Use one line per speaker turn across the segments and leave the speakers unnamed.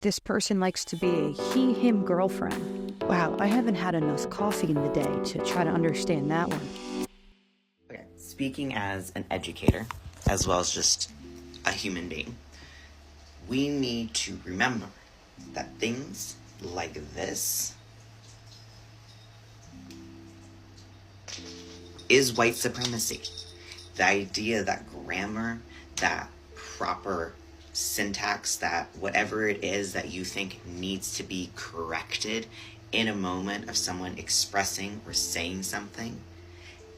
This person likes to be a he, him girlfriend. Wow, I haven't had enough coffee in the day to try to understand that one.
Okay, speaking as an educator, as well as just a human being, we need to remember that things like this is white supremacy. The idea that grammar, that proper syntax, that whatever it is that you think needs to be corrected in a moment of someone expressing or saying something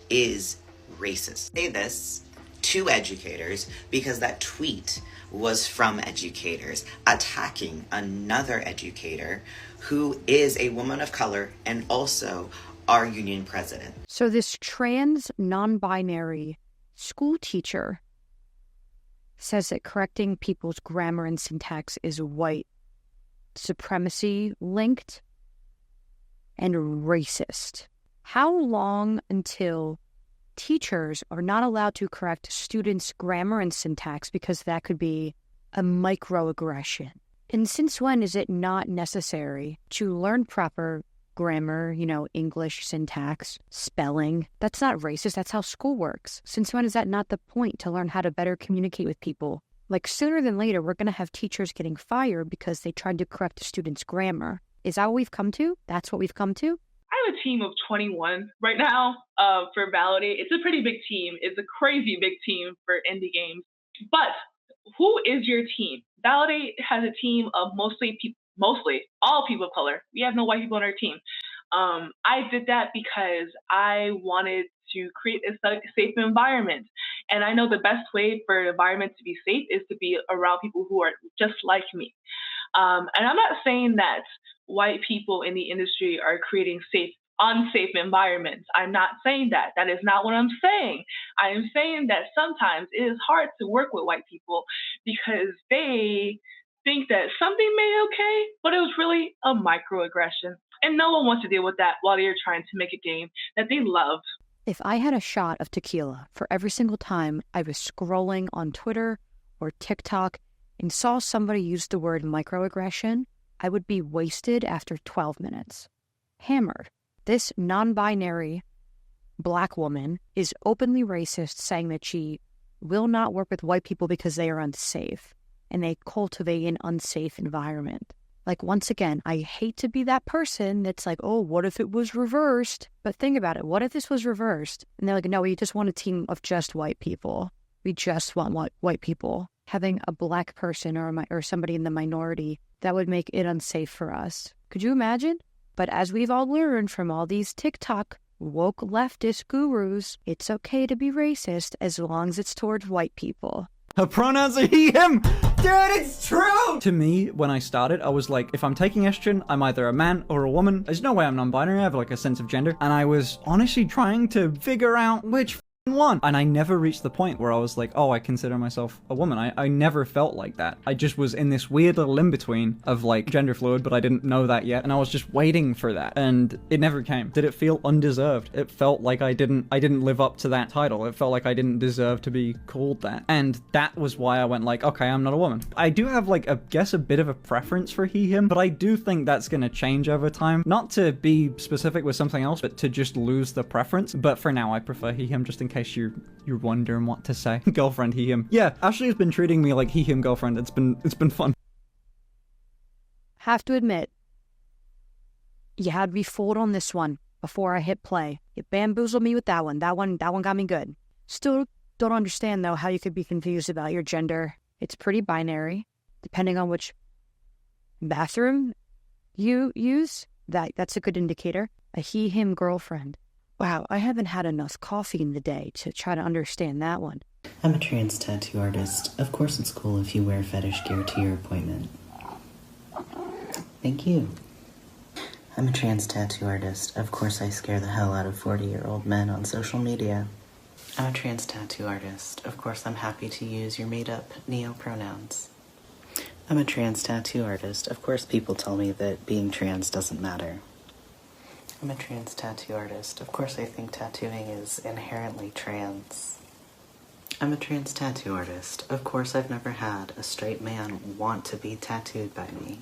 is racist. I say this to educators because that tweet was from educators attacking another educator who is a woman of color and also our union president.
So this trans, non-binary school teacher says that correcting people's grammar and syntax is white supremacy linked and racist. How long until teachers are not allowed to correct students' grammar and syntax because that could be a microaggression? And since when is it not necessary to learn proper grammar, English, syntax, spelling? That's not racist. That's how school works. Since when is that not the point, to learn how to better communicate with people? Like, sooner than later, we're going to have teachers getting fired because they tried to correct a student's grammar. Is that what we've come to? That's what we've come to?
I have a team of 21 right now for Validate. It's a pretty big team. It's a crazy big team for indie games. But who is your team? Validate has a team of mostly all people of color. We have no white people on our team. I did that because I wanted to create a safe environment. And I know the best way for an environment to be safe is to be around people who are just like me. And I'm not saying that white people in the industry are creating unsafe environments. I'm not saying that. That is not what I'm saying. I am saying that sometimes it is hard to work with white people because they think that something may be okay, but it was really a microaggression. And no one wants to deal with that while they're trying to make a game that they love.
If I had a shot of tequila for every single time I was scrolling on Twitter or TikTok and saw somebody use the word microaggression, I would be wasted after 12 minutes. Hammered. This non-binary Black woman is openly racist, saying that she will not work with white people because they are unsafe and they cultivate an unsafe environment. Like, once again, I hate to be that person that's like, oh, what if it was reversed? But think about it. What if this was reversed? And they're like, no, we just want a team of just white people. We just want white people. Having a Black person or somebody in the minority, that would make it unsafe for us. Could you imagine? But as we've all learned from all these TikTok woke leftist gurus, it's okay to be racist as long as it's towards white people.
Her pronouns are he, him. Dude, it's true! To me, when I started, I was like, if I'm taking estrogen, I'm either a man or a woman. There's no way I'm non-binary. I have like a sense of gender. And I was honestly trying to figure out which one. And I never reached the point where I was like, oh, I consider myself a woman. I never felt like that. I just was in this weird little in-between of like gender fluid, but I didn't know that yet. And I was just waiting for that. And it never came. Did it feel undeserved? It felt like I didn't live up to that title. It felt like I didn't deserve to be called that. And that was why I went like, okay, I'm not a woman. I do have like, a bit of a preference for he, him, but I do think that's gonna change over time. Not to be specific with something else, but to just lose the preference. But for now, I prefer he, him, just in case you're wondering what to say. Girlfriend, he, him. Yeah, Ashley has been treating me like he, him girlfriend. It's been fun.
Have to admit, you had me fooled on this one before I hit play. You bamboozled me with that one. That one got me good. Still don't understand, though, how you could be confused about your gender. It's pretty binary, depending on which bathroom you use. That's a good indicator. A he, him girlfriend. Wow, I haven't had enough coffee in the day to try to understand that one.
I'm a trans tattoo artist. Of course it's cool if you wear fetish gear to your appointment. Thank you. I'm a trans tattoo artist. Of course I scare the hell out of 40-year-old men on social media. I'm a trans tattoo artist. Of course I'm happy to use your made-up neo-pronouns. I'm a trans tattoo artist. Of course people tell me that being trans doesn't matter. I'm a trans tattoo artist. Of course I think tattooing is inherently trans. I'm a trans tattoo artist. Of course I've never had a straight man want to be tattooed by me.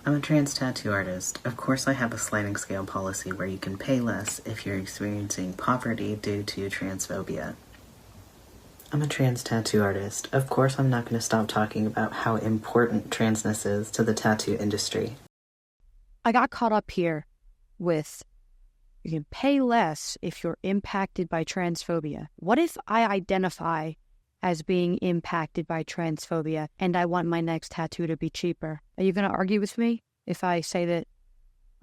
I'm a trans tattoo artist. Of course, I have a sliding scale policy where you can pay less if you're experiencing poverty due to transphobia. I'm a trans tattoo artist. Of course, I'm not going to stop talking about how important transness is to the tattoo industry.
I got caught up here with you can pay less if you're impacted by transphobia. What if I identify as being impacted by transphobia and I want my next tattoo to be cheaper? Are you going to argue with me if I say that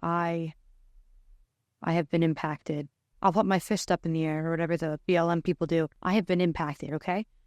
I have been impacted? I'll put my fist up in the air or whatever the BLM people do. I have been impacted, okay?